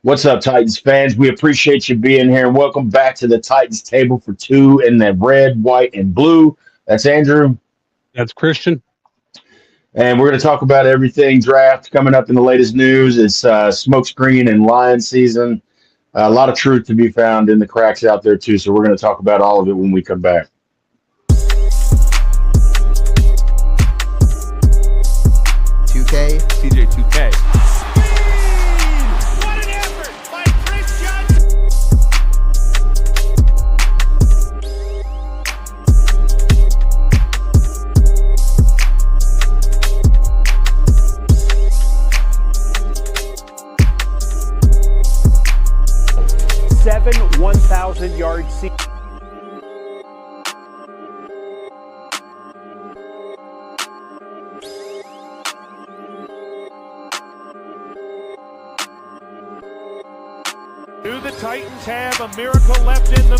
What's up, Titans fans? We appreciate you being here and welcome back to the Titans table for two in the red, white, and blue. That's Andrew. That's Christian. And we're going to talk about everything draft coming up in the latest news. It's smokescreen and lion season. A lot of truth to be found in the cracks out there, too. So we're going to talk about all of it when we come back. 2K. CJ 2K. What an effort by Chris Johnson. 1,000-yard season. Do the Titans have a miracle left in them?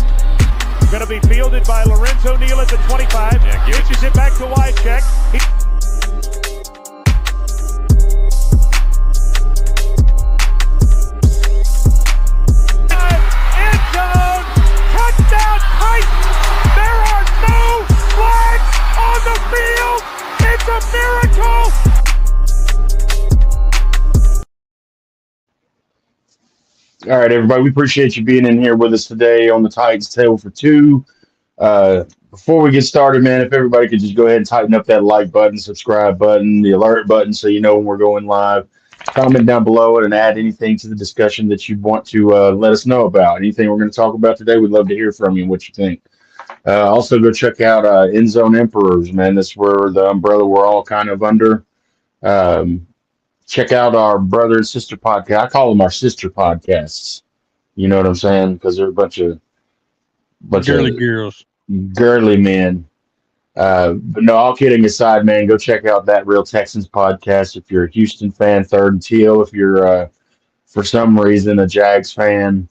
Going to be fielded by Lorenzo Neal at the 25. Pitches it back to Wycheck. End zone! Touchdown Titans! There are no flags on the field! It's a miracle! All right, everybody. We appreciate you being in here with us today on the Titans table for two. Before we get started, man, if everybody could just go ahead and tighten up that like button, subscribe button, the alert button so you know when we're going live. Comment down below it and add anything to the discussion that you want to let us know about. Anything we're going to talk about today, we'd love to hear from you and what you think. Also, go check out End Zone Emperors, man. That's where the umbrella we're all kind of under. Check out our brother and sister podcast. I call them our sister podcasts. You know what I'm saying? Because they're a bunch of girls. girly men. But no, all kidding aside, man, go check out that Real Texans podcast if you're a Houston fan, Third and Teal. If you're, for some reason, a Jags fan,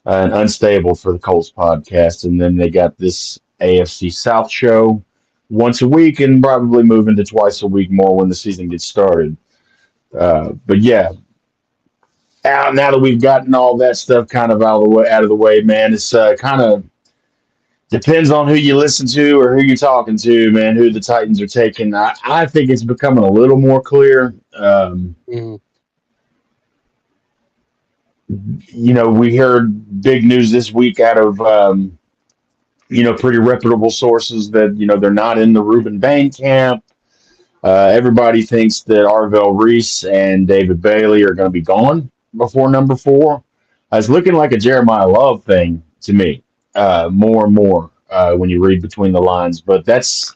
and Unstable for the Colts podcast. And then they got this AFC South show once a week and probably moving to twice a week more when the season gets started. But yeah, now that we've gotten all that stuff kind of out of the way, man, it's kind of depends on who you listen to or who you're talking to, man, who the Titans are taking. I think it's becoming a little more clear. You know, we heard big news this week out of, pretty reputable sources that, they're not in the Ruben Bain camp. Everybody thinks that Arvell Reese and David Bailey are going to be gone before number 4. It's looking like a Jeremiah Love thing to me, more and more when you read between the lines. But that's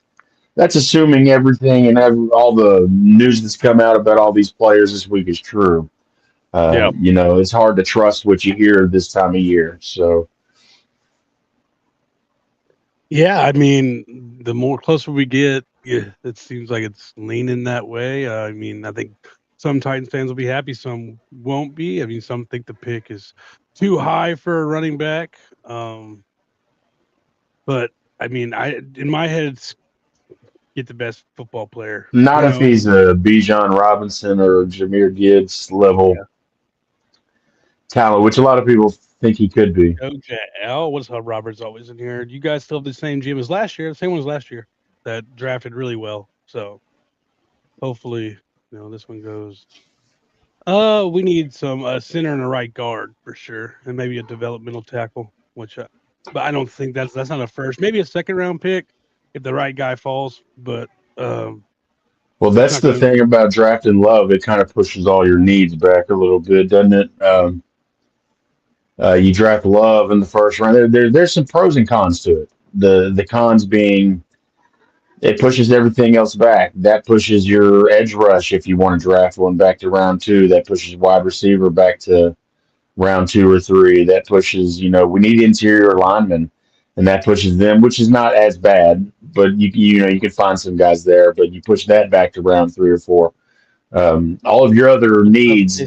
assuming everything and all the news that's come out about all these players this week is true. It's hard to trust what you hear this time of year. So. Yeah, I mean, the more closer we get, it seems like it's leaning that way. I think some Titans fans will be happy, some won't be. I mean, some think the pick is too high for a running back. But I mean, in my head, it's get the best football player. Not if he's a Bijan Robinson or Jahmyr Gibbs level talent, which a lot of people think he could be. OJL, what's up? Robert's always in here. You guys still have the same gym as last year? The same one as last year. That drafted really well. So hopefully, this one goes. We need some center and a right guard for sure, and maybe a developmental tackle. But I don't think that's not a first. Maybe a second round pick if the right guy falls. But well, that's the thing about drafting Love. It kind of pushes all your needs back a little bit, doesn't it? You draft Love in the first round. There's some pros and cons to it. The cons being it pushes everything else back. That pushes your edge rush if you want to draft one back to round 2. That pushes wide receiver back to round 2 or 3. That pushes, we need interior linemen, and that pushes them, which is not as bad. But you can find some guys there. But you push that back to round 3 or 4. All of your other needs,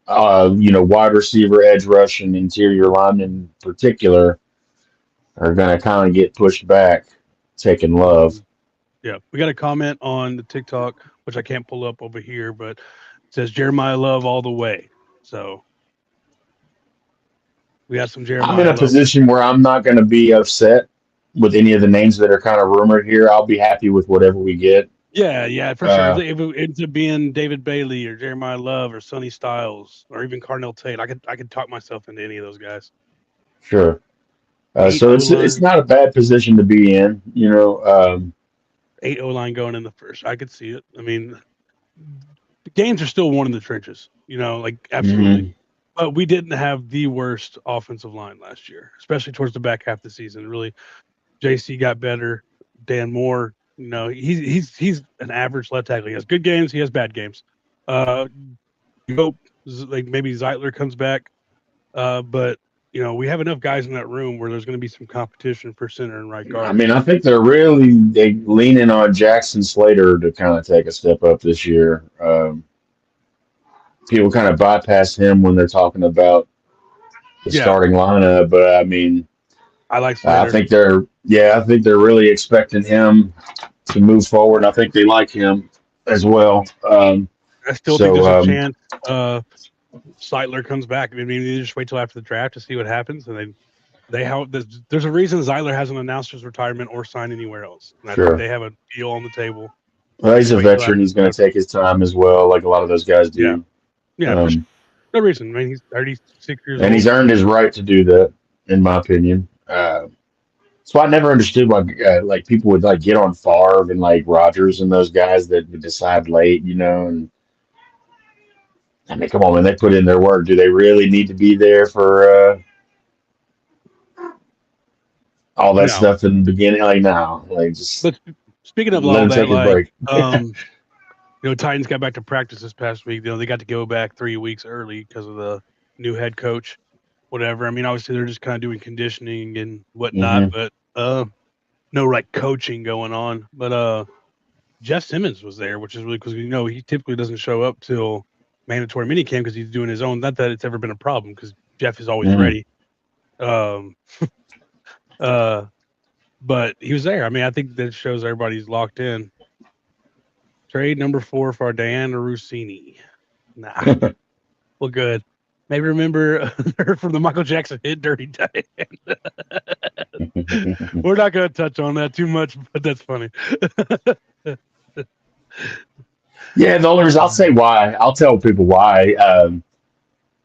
wide receiver, edge rush, and interior linemen in particular, are going to kind of get pushed back. Taking Love. Yeah, we got a comment on the TikTok, which I can't pull up over here, but it says Jeremiah Love all the way. So We got some Jeremiah. I'm in a Love. position where I'm not going to be upset with any of the names that are kind of rumored here. I'll be happy with whatever we get. Yeah, for sure. If it ends up being David Bailey or Jeremiah Love or Sonny Styles or even Carnell Tate, I could talk myself into any of those guys. Sure. Eight So O-line. it's not a bad position to be in, you know. 8 O-line going in the first. I could see it. I mean, the games are still won in the trenches, you know, like absolutely. Mhm. But we didn't have the worst offensive line last year, especially towards the back half of the season. Really, JC got better. Dan Moore, you know, he's an average left tackle. He has good games. He has bad games. You hope like maybe Zeitler comes back, but you know we have enough guys in that room where there's going to be some competition for center and right guard. I mean, I think they're leaning on Jackson Slater to kind of take a step up this year. People kind of bypass him when they're talking about the starting lineup, but I mean, I like Slater. I think they're really expecting him to move forward. I think they like him as well. I still think there's a chance Zeitler comes back. I mean, they just wait till after the draft to see what happens, and there's a reason Zeitler hasn't announced his retirement or signed anywhere else. And I think they have a deal on the table. Well, he's a veteran. He's going to take his time as well, like a lot of those guys do. Yeah, for sure. No reason. I mean, he's 36 years old. And he's earned his right to do that, in my opinion. So I never understood why like people would like get on Favre and like Rodgers and those guys that would decide late, you know. And I mean, come on, man, they put in their work. Do they really need to be there for all that stuff in the beginning? Like, no, like just. But speaking of all that, like, you know, Titans got back to practice this past week. You know, they got to go back 3 weeks early because of the new head coach, whatever. I mean, obviously they're just kind of doing conditioning and whatnot, but no like coaching going on. But Jeff Simmons was there, which is really because you know he typically doesn't show up till mandatory minicamp because he's doing his own. Not that it's ever been a problem because Jeff is always ready. But he was there. I mean, I think that shows everybody's locked in. Trade number 4 for Diana Rossini. Nah. Well, good. Maybe remember her from the Michael Jackson hit Dirty Diana. We're not going to touch on that too much, but that's funny. Yeah, the only reason I'll say why. I'll tell people why.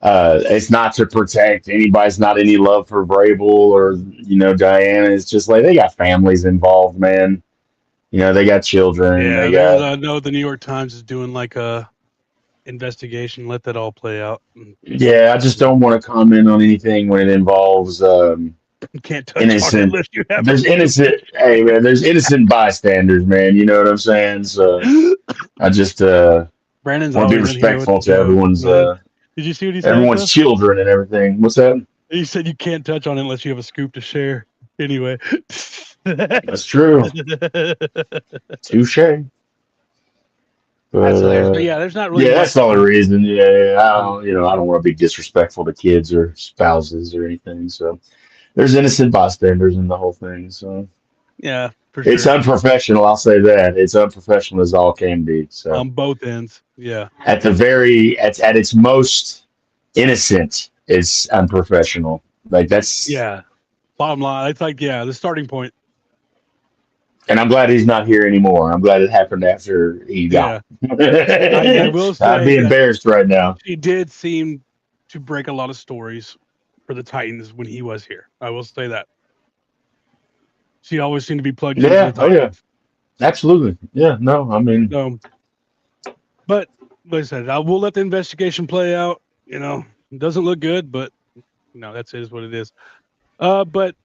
It's not to protect anybody's not any love for Vrabel or, you know, Diana. It's just like they got families involved, man. You know, they got children. Yeah, I know the New York Times is doing like a investigation. Let that all play out. Yeah, I just don't want to comment on anything when it involves can't touch innocent. On you have there's innocent. Hey, man, there's innocent bystanders, man. You know what I'm saying? So I just Brandon's want to be respectful to everyone's. Did you see what he said? Everyone's children and everything. What's that? He said you can't touch on it unless you have a scoop to share. Anyway. That's true. Touche. That's hilarious. But yeah, there's not really. Yeah, that's the only reason. Yeah, I don't want to be disrespectful to kids or spouses or anything. So there's innocent bystanders in the whole thing. So yeah, for sure. It's unprofessional. I'll say that it's unprofessional as all can be. So on both ends, yeah. At its most innocent, it's unprofessional. Like that's Bottom line, it's like the starting point. And I'm glad he's not here anymore. I'm glad it happened after he got. I will say I'd be embarrassed right now. He did seem to break a lot of stories for the Titans when he was here. I will say that. She always seemed to be plugged into the Titans. Absolutely. Yeah, no, I mean. But like I said, we'll let the investigation play out. You know, it doesn't look good, but that's what it is. But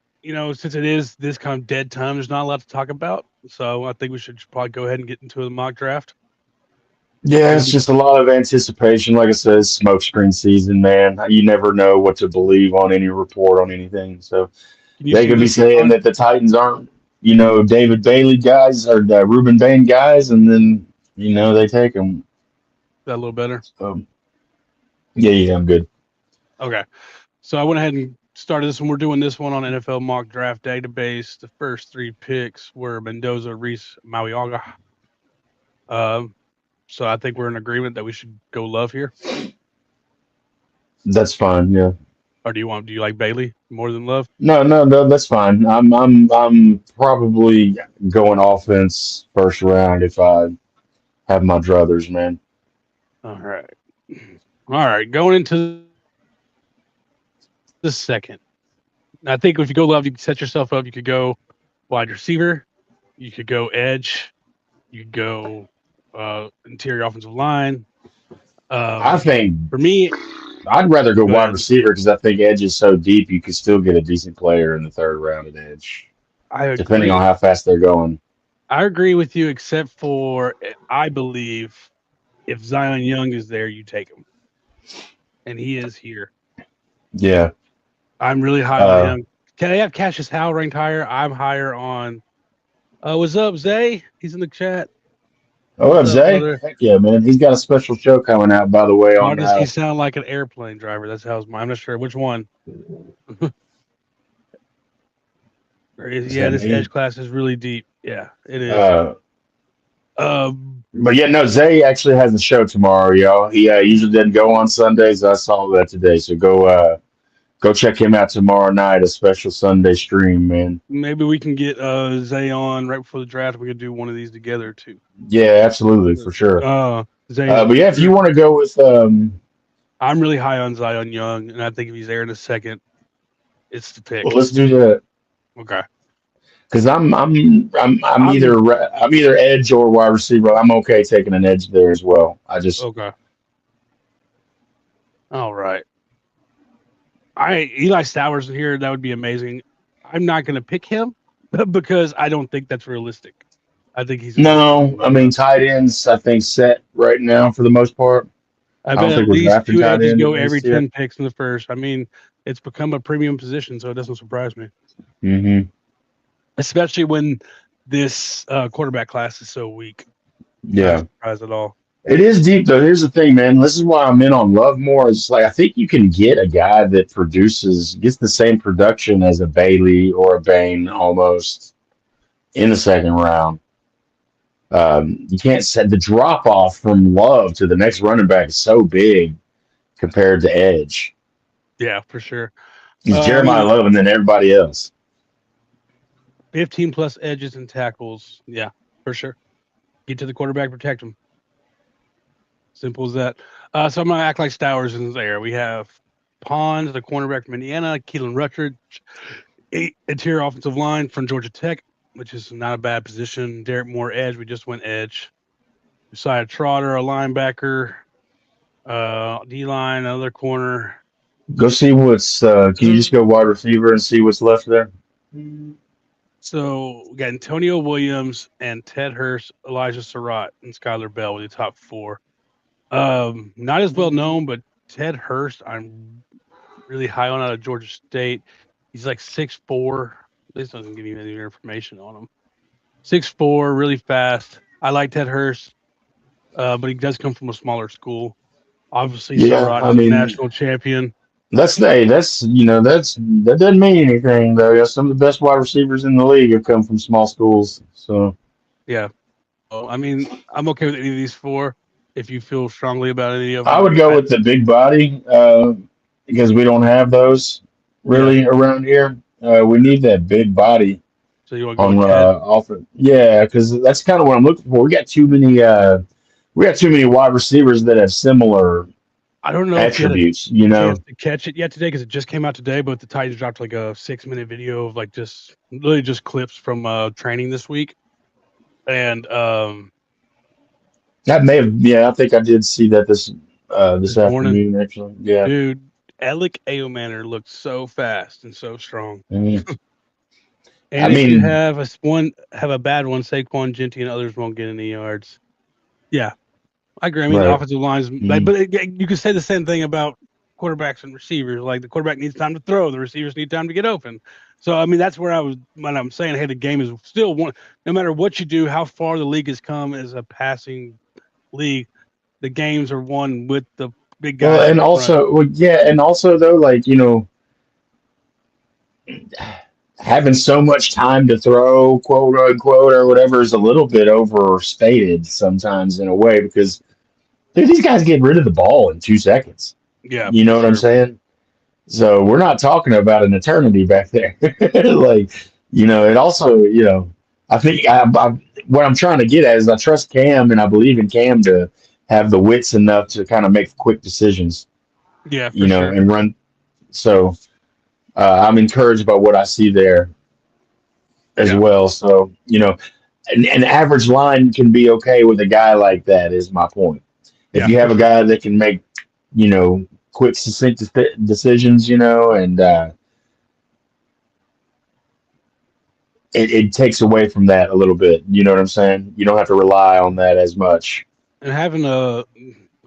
since it is this kind of dead time, there's not a lot to talk about. So I think we should probably go ahead and get into the mock draft. Yeah, it's just a lot of anticipation. Like I said, smokescreen season, man. You never know what to believe on any report on anything. So they could be saying that the Titans aren't, David Bailey guys or Ruben Bain guys, and then, they take them. Is that a little better? Yeah, I'm good. Okay. So I went ahead and started this one. We're doing this one on NFL Mock Draft Database. The first 3 picks were Mendoza, Reese, Mauiaga. So I think we're in agreement that we should go Love here. That's fine, yeah. Or do you like Bailey more than Love? No, that's fine. I'm probably going offense first round if I have my druthers, man. All right. All right. Going into the second. I think if you go Love, you can set yourself up. You could go wide receiver. You could go edge. You could go interior offensive line. I think For me, I'd rather go Go wide ahead. receiver because I think edge is so deep you could still get a decent player in the third round at edge, I depending agree. on how fast they're going. I agree with you, except for I believe if Zion Young is there, you take him, and he is here. Yeah. I'm really high on him. Can I have Cassius Howell ranked higher? I'm higher on. What's up, Zay? He's in the chat. Oh, What's up, Zay? brother? Heck yeah, man. He's got a special show coming out, by the way. Why On does he sound like an airplane driver? That's how I'm not sure which one. Yeah, this edge class is really deep. Yeah, it is. But yeah, no, Zay actually has a show tomorrow, y'all. He usually doesn't go on Sundays. I saw that today, so go check him out tomorrow night. A special Sunday stream, man. Maybe we can get Zay on right before the draft. We could do one of these together too. Yeah, absolutely, for sure. Zay. But yeah, if you want to go with, I'm really high on Zion Young, and I think if he's there in a second, it's the pick. well, let's do that. Okay. Because I'm either edge or wide receiver. I'm okay taking an edge there as well. Okay. All right. Eli Stowers in here. That would be amazing. I'm not going to pick him because I don't think that's realistic. I think he's tight ends. I think set right now for the most part. I don't bet think at we're least drafting two tight edges end go this every year. 10 picks in the first. I mean, it's become a premium position, so it doesn't surprise me. Mm-hmm. Especially when this quarterback class is so weak. Yeah. Not surprised at all. It is deep, though. Here's the thing, man. This is why I'm in on Love more. It's like I think you can get a guy that gets the same production as a Bailey or a Bain almost in the second round. You can't set the drop off from Love to the next running back is so big compared to Edge. Yeah, for sure. He's Jeremiah Love and then everybody else. 15 plus edges and tackles. Yeah, for sure. Get to the quarterback, protect him. Simple as that. So I'm going to act like Stowers is there. We have Pond, the cornerback from Indiana, Keelan Rutledge, interior offensive line from Georgia Tech, which is not a bad position. Derek Moore, edge. We just went edge. Josiah Trotter, a linebacker. D-line, another corner. Go see what's can you just go wide receiver and see what's left there? So we got Antonio Williams and Ted Hurst, Elijah Surratt, and Skylar Bell with the top four. Not as well known, but Ted Hurst, I'm really high on out of Georgia State. He's like 6'4". This doesn't give you any information on him. 6'4", really fast. I like Ted Hurst, but he does come from a smaller school. Obviously, Surratt is a national champion. That doesn't mean anything though. Yeah, some of the best wide receivers in the league have come from small schools. So yeah, I mean, I'm okay with any of these four. If you feel strongly about any of them, I would go with the big body because we don't have those really around here. We need that big body. So you want to go offense? Yeah, because that's kind of what I'm looking for. We got too many wide receivers that have similar. I don't know attributes, if you had a chance to catch it yet today because it just came out today. But the Titans dropped like a 6-minute video of like just clips from training this week, and that may have. Yeah, I think I did see that this afternoon. Actually, yeah, dude, Alec Ayomanor looked so fast and so strong. Mm-hmm. And you have a bad one, Saquon Gentry and others won't get any yards. Yeah. I agree. I mean, the offensive lines, but you could say the same thing about quarterbacks and receivers. Like the quarterback needs time to throw, the receivers need time to get open. So, I mean, that's where when I'm saying, hey, the game is still one. No matter what you do, how far the league has come as a passing league, the games are won with the big guys. Well, and also, though, like having so much time to throw, quote unquote, or whatever, is a little bit overstated sometimes in a way because these guys get rid of the ball in 2 seconds. Yeah, you know what I'm saying? So we're not talking about an eternity back there. Like, it also, I think what I'm trying to get at is I trust Cam and I believe in Cam to have the wits enough to kind of make quick decisions, Yeah, for sure. and run. So I'm encouraged by what I see there as Yeah. well. So, an average line can be okay with a guy like that, is my point. If Yeah, you have for a sure. guy that can make, quick, succinct decisions, and it takes away from that a little bit. You know what I'm saying? You don't have to rely on that as much. And having a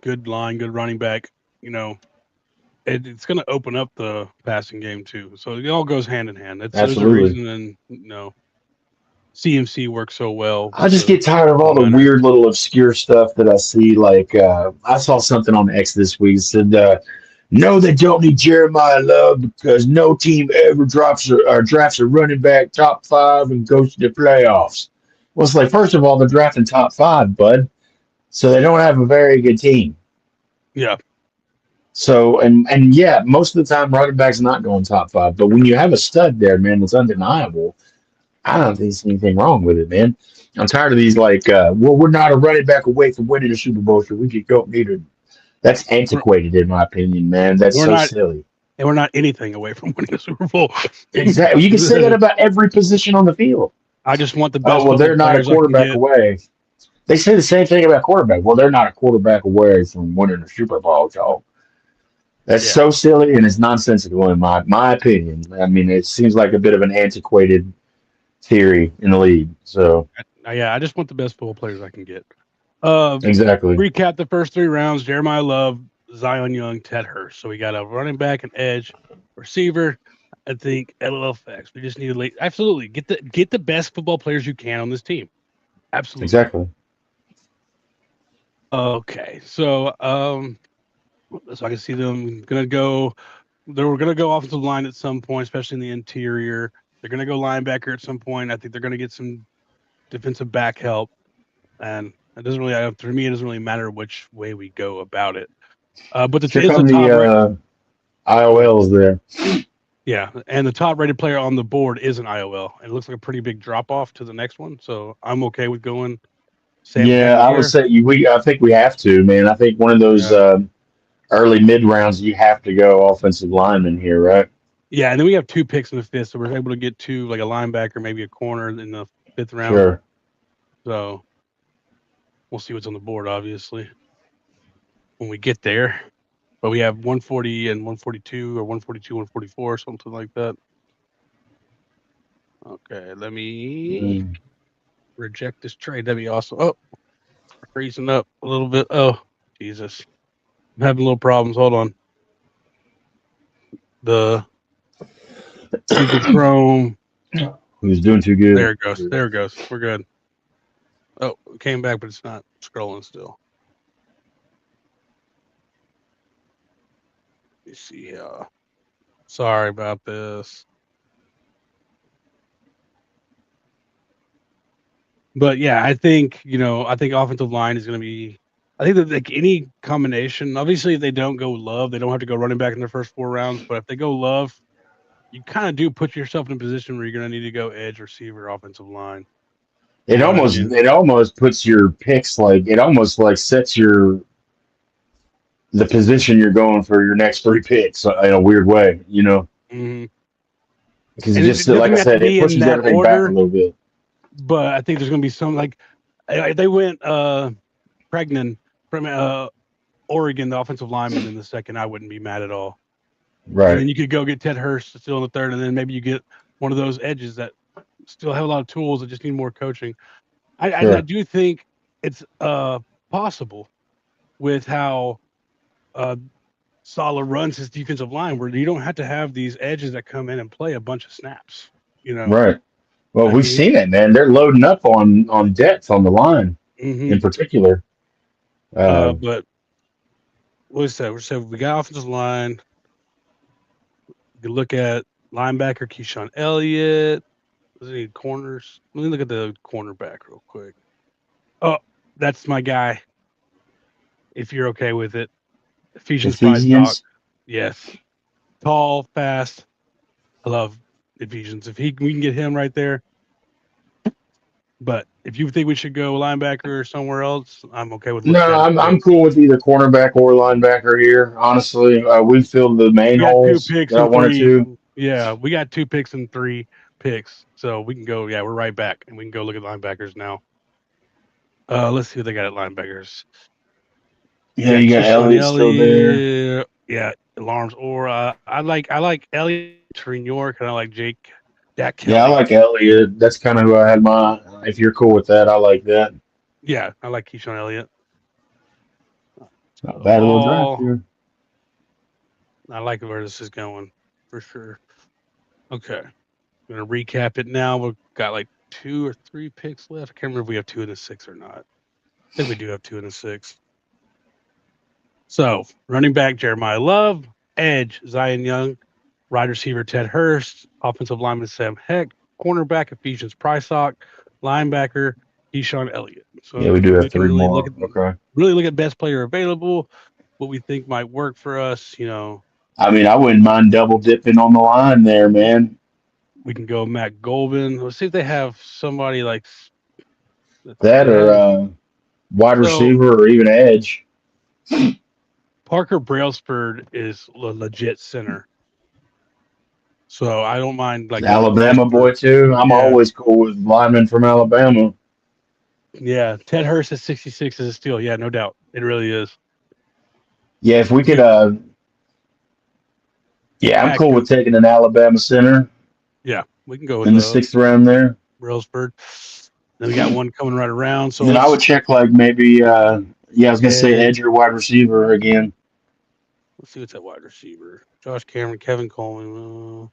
good line, good running back, it's going to open up the passing game too. So it all goes hand in hand. There's a Absolutely. reason, and CMC works so well. I just get tired of all the Leonard. weird little obscure stuff that I see. Like I saw something on X this week that said, "No, they don't need Jeremiah Love because no team ever drafts a running back top 5 and goes to the playoffs." Well, it's like, first of all, they're drafting top 5, bud, so they don't have a very good team. Yeah. So and yeah, most of the time running back's not going top 5, but when you have a stud there, man, that's undeniable. I don't think there's anything wrong with it, man. I'm tired of these well, we're not a running back away from winning the Super Bowl, so we could go neither. That's antiquated, in my opinion, man. That's We're so not- silly. And we're not anything away from winning a Super Bowl. Exactly. You can say that about every position on the field. I just want the best. Oh, well, they're not a players I can quarterback get. away. They say the same thing about quarterback. Well, they're not a quarterback away from winning the Super Bowl, Joe. That's Yeah. so silly and it's nonsensical in my opinion. I mean, it seems like a bit of an antiquated theory in the league. So Yeah, I just want the best football players I can get. exactly. Recap the first 3 rounds: Jeremiah Love, Zion Young, Ted Hurst. So we got a running back, an edge, receiver. I think LL facts. We just need to absolutely get the best football players you can on this team. Absolutely. Exactly. Okay, so so I can see them gonna go. They were gonna go offensive line at some point, especially in the interior. They're gonna go linebacker at some point. I think they're gonna get some defensive back help, and it doesn't really. For me, it doesn't really matter which way we go about it. But Here it's come the top. the IOLs there. Yeah, and the top rated player on the board is an IOL. And it looks like a pretty big drop off to the next one, so I'm okay with going. Sam Yeah, I would say I think we have to, man. I think one of those early mid rounds you have to go offensive lineman here, right? Yeah, and then we have 2 picks in the 5th, so we're able to get 2, like a linebacker, maybe a corner in the 5th round. Sure. So we'll see what's on the board, obviously, when we get there. But we have 140 and 142, or 142, 144, something like that. Okay, let me reject this trade. That'd be awesome. Oh, freezing up a little bit. Oh, Jesus. I'm having little problems. Hold on. The Google Chrome. Who's doing too good? There it goes. There it goes. We're good. Oh, it came back, but it's not scrolling still. Let me see here. Sorry about this. But yeah, I think offensive line is going to be. I think that like any combination. Obviously, if they don't go Love, they don't have to go running back in their first 4 rounds. But if they go Love, you kind of do put yourself in a position where you're going to need to go edge, receiver, offensive line. It almost puts your picks it almost sets the position you're going for your next 3 picks in a weird way, Mm-hmm. Because it just, like I said, it pushes everything back a little bit. But I think there's going to be some they went Pregnan from Oregon, the offensive lineman in the 2nd. I wouldn't be mad at all. Right. And then you could go get Ted Hurst still in the 3rd, and then maybe you get one of those edges that still have a lot of tools that just need more coaching. I do think it's possible with how Saleh runs his defensive line, where you don't have to have these edges that come in and play a bunch of snaps. Right. Well, we've seen it, man. They're loading up on depth on the line in particular. But what is that? We got offensive line. You can look at linebacker Keyshawn Elliott. Does he need corners? Let me look at the cornerback real quick. Oh, that's my guy. If you're okay with it, Ephesians 5 stock. Yes. tall, fast. I love Ephesians. If we can get him right there. But if you think we should go linebacker or somewhere else, I'm okay with. No, I'm cool with either cornerback or linebacker here. Honestly, we filled the main We got 2 holes picks that I and wanted 3. to. Yeah, we got 2 picks and 3 picks, so we can go. Yeah, we're right back, and we can go look at linebackers now. Let's see what they got at linebackers. Yeah, you got Keyshawn Elliott still there. Elliott. Yeah, alarms. Or I like Elliott to New York, and I like Dak Kelly. Yeah, I like Elliott. That's kind of who I had my. If you're cool with that, I like that. Yeah, I like Keyshawn Elliott. Not a bad little draft here. I like where this is going for sure. Okay, I'm gonna recap it now. We've got like 2 or 3 picks left. I can't remember if we have 2 in the 6 or not. I think we do have 2 in the 6. So running back Jeremiah Love, edge Zion Young, wide receiver Ted Hurst, offensive lineman Sam Heck, cornerback Ephesians Prysock, linebacker Keyshawn Elliott. So Yeah, we do have 3 really more. Okay. Really look at best player available, what we think might work for us. I mean, I wouldn't mind double dipping on the line there, man. We can go Matt Golden. Let's see if they have somebody like that or wide receiver or even edge. Parker Brailsford is a legit center. So I don't mind like Alabama boy too. I'm always cool with linemen from Alabama. Yeah, Ted Hurst at 66 is a steal. Yeah, no doubt. It really is. Yeah, if we could I'm cool with taking an Alabama center. Yeah, we can go with in the 6th round there. Brailsford. Then we got one coming right around. So then I would check like maybe I was gonna say edge or wide receiver again. Let's see what's at wide receiver. Josh Cameron, Kevin Coleman.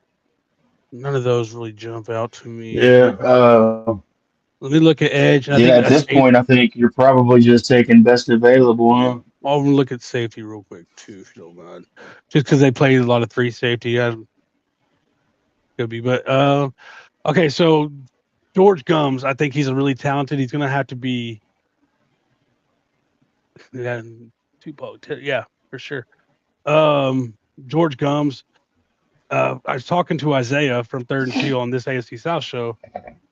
None of those really jump out to me. Yeah. Let me look at edge. At this point, I think you're probably just taking best available, huh? I'll look at safety real quick too, if you don't mind. Just because they played a lot of 3 safety, could be. But okay, so George Gums, I think he's a really talented. He's going to have to be. Yeah, for sure. George Gums. I was talking to Isaiah from 3rd and Teal on this AFC South show.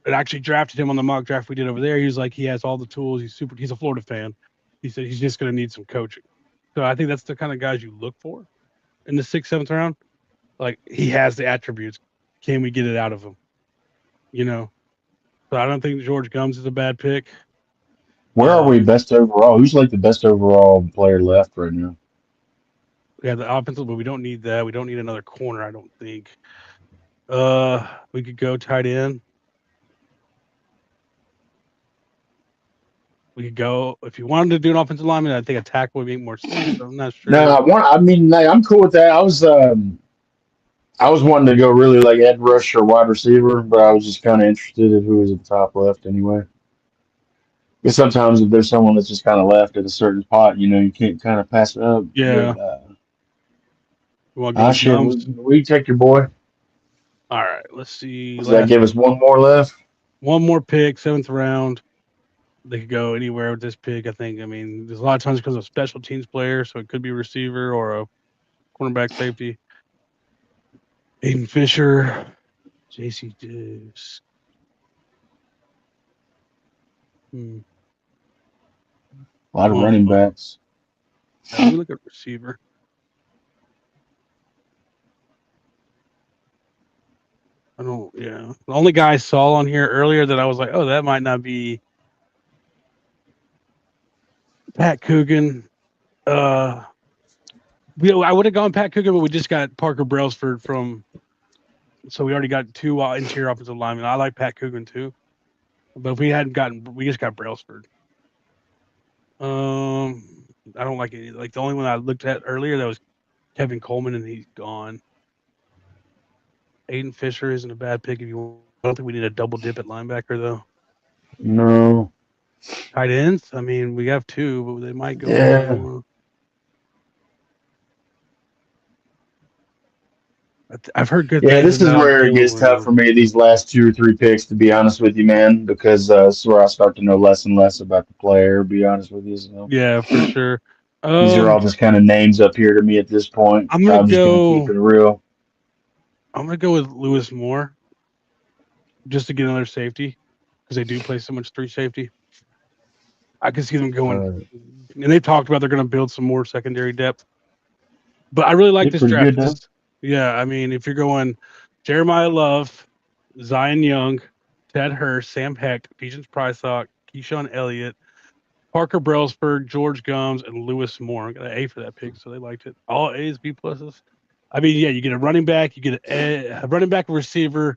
It actually drafted him on the mock draft we did over there. He was like, he has all the tools. He's a Florida fan. He said he's just going to need some coaching. So I think that's the kind of guys you look for in the 6th, 7th round. Like, he has the attributes. Can we get it out of him? So I don't think George Gums is a bad pick. Where are we best overall? Who's like the best overall player left right now? We have the offensive, but we don't need that. We don't need another corner, I don't think. We could go tight end. We could go if you wanted to do an offensive lineman. I think a tackle would make more sense. I'm not sure. No, I'm cool with that. I was wanting to go really like edge rush or wide receiver, but I was just kind of interested in who was at the top left anyway. Because sometimes if there's someone that's just kind of left at a certain spot, you can't kind of pass it up. Yeah. We take your boy. All right, let's see. Does that give us one more left? One more pick, 7th round. They could go anywhere with this pick, I think. I mean, there's a lot of times because of special teams player, so it could be a receiver or a cornerback safety. Aiden Fisher, J.C. Diggs. A lot of running backs. Let me look at receiver. The only guy I saw on here earlier that I was like, oh, that might not be Pat Coogan. I would have gone Pat Coogan, but we just got Parker Brailsford so we already got 2 interior offensive linemen. I like Pat Coogan too, but if we just got Brailsford. I don't like it. Like the only one I looked at earlier that was Kevin Coleman, and he's gone. Aiden Fisher isn't a bad pick. I don't think we need a double dip at linebacker though. No. Tight ends? I mean, we have 2, but they might go. Yeah. I've heard good. Yeah, this is where it gets tough for me. These last 2 or 3 picks, to be honest with you, man, because this is where I start to know less and less about the player. To be honest with you, so. Yeah, for sure. These are all just kind of names up here to me at this point. I'm just gonna keep it real. I'm gonna go with Lewis Moore, just to get another safety, because they do play so much 3 safety. I can see them going, and they talked about they're going to build some more secondary depth. But I really like this pretty draft. good, though. Yeah, I mean, if you're going Jeremiah Love, Zion Young, Ted Hurst, Sam Heck, Ephesians Prysock, Keyshawn Elliott, Parker Brelsford, George Gums, and Lewis Moore. I got an A for that pick, so they liked it. All A's, B pluses. I mean, yeah, you get a running back, you get a running back, a receiver,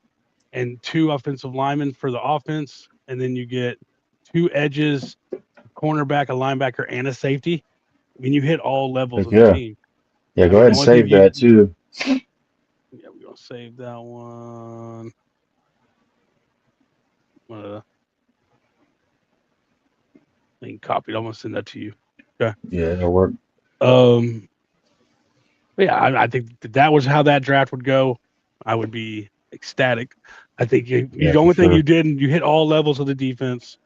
and 2 offensive linemen for the offense, and then you get 2 edges, a cornerback, a linebacker, and a safety. I mean, you hit all levels of the team. Yeah, go ahead and save that too. Yeah, we're gonna save that one. I can copy it. I'm gonna send that to you. Okay. Yeah, that'll work. Yeah, I think that was how that draft would go. I would be ecstatic. I think the only thing you did, you hit all levels of the defense.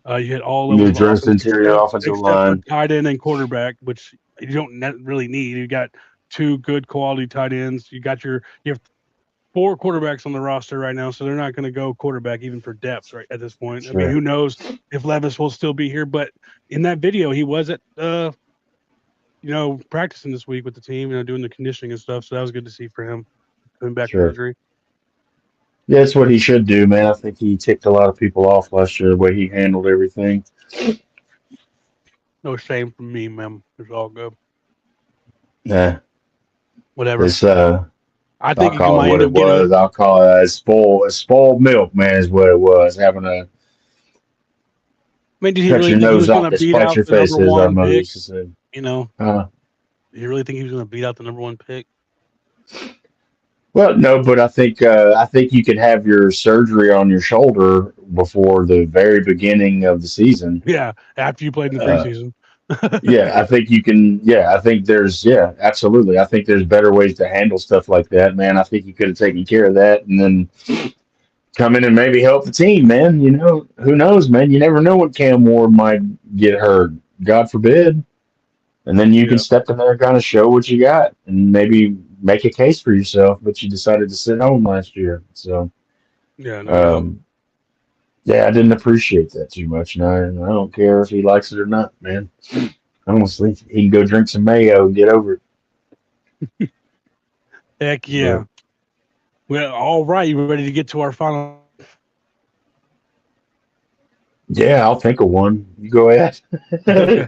You hit all levels. You addressed interior offensive line, tight end, and quarterback, which you don't really need. You got 2 good quality tight ends. You have 4 quarterbacks on the roster right now, so they're not going to go quarterback even for depth right at this point. Sure. I mean, who knows if Levis will still be here? But in that video, he was at practicing this week with the team, doing the conditioning and stuff. So that was good to see for him coming back from injury. Yeah, that's what he should do, man. I think he ticked a lot of people off last year, the way he handled everything. No shame from me, man. It's all good. Yeah. Whatever. It's, I think I'll call it what it was. I'll call it spoiled milk, man, is what it was. Having a did he cut really your think he nose was off going to to beat spite out your the number faces, our 1 mother pick? used to say. Did you really think he was going to beat out the number 1 pick? Well, no, but I think you could have your surgery on your shoulder before the very beginning of the season. Yeah, after you played in the preseason. Yeah, I think you can. Yeah, I think absolutely. I think there's better ways to handle stuff like that, man. I think you could have taken care of that and then come in and maybe help the team, man. Who knows, man? You never know when Cam Ward might get hurt. God forbid. And then you can step in there and kind of show what you got and maybe make a case for yourself, but you decided to sit home last year. So, yeah, I didn't appreciate that too much. And I don't care if he likes it or not, man. Honestly, he can go drink some mayo and get over it. Heck yeah. Well, all right. You ready to get to our final? Yeah, I'll think of one. You go ahead. Okay.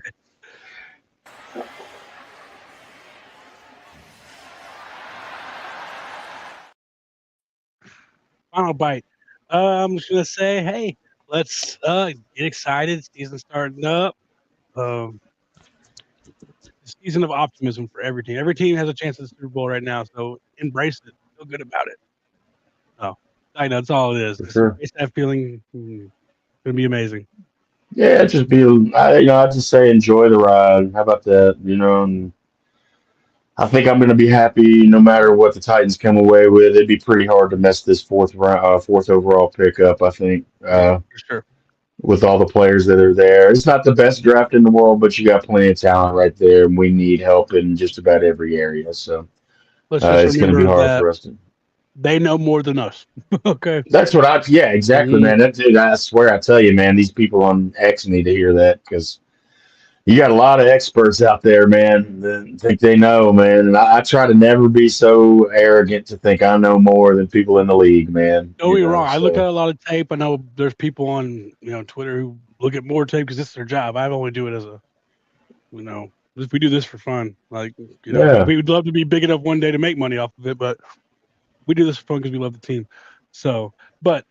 Final bite. I'm just gonna say, hey, let's get excited. Season starting up. Season of optimism for every team. Every team has a chance at the Super Bowl right now, so embrace it. Feel good about it. Oh, I know that's all it is. Embrace that feeling. It's gonna be amazing. Yeah, I just say enjoy the ride. How about that? And I think I'm going to be happy no matter what the Titans come away with. It'd be pretty hard to mess this fourth overall pick up, I think, for sure. With all the players that are there. It's not the best draft in the world, but you got plenty of talent right there, and we need help in just about every area. So it's going to be hard for us to. They know more than us. Okay. That's what exactly, man. I swear, I tell you, man, these people on X need to hear that because you got a lot of experts out there, man, that think they know, man. And I try to never be so arrogant to think I know more than people in the league, man. Don't get me wrong. I look at a lot of tape. I know there's people on Twitter who look at more tape because this is their job. I only do it as a, we do this for fun. Like, we would love to be big enough one day to make money off of it, but we do this for fun because we love the team. So, but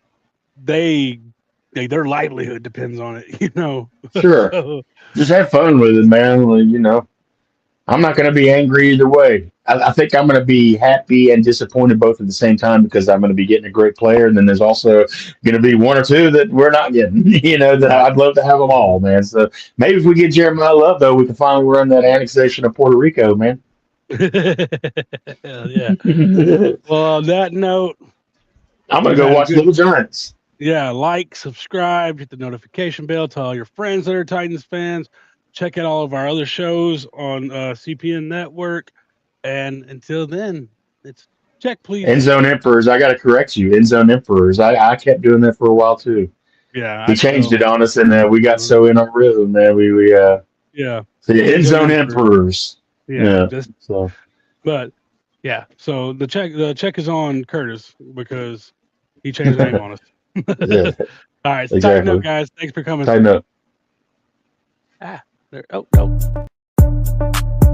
their livelihood depends on it, Sure. So, just have fun with it, man. I'm not going to be angry either way. I think I'm going to be happy and disappointed both at the same time because I'm going to be getting a great player, and then there's also going to be 1 or 2 that we're not getting. That I'd love to have them all, man. So maybe if we get Jeremiah Love, though, we can finally run that annexation of Puerto Rico, man. Yeah. Well, on that note, I'm going to go watch Little Giants. Yeah, like, subscribe, hit the notification bell, tell all your friends that are Titans fans. Check out all of our other shows on CPN Network. And until then, it's Check, please. End zone emperors. I got to correct you. End zone emperors. I kept doing that for a while too. Yeah, He changed it on us, and we got so in our rhythm that we Yeah, the end zone emperors. yeah. So But yeah, so the check is on Curtis because he changed the name on us. yeah, All right, so tighten exactly. up, guys. Thanks for coming. Tighten up. There. Oh, no.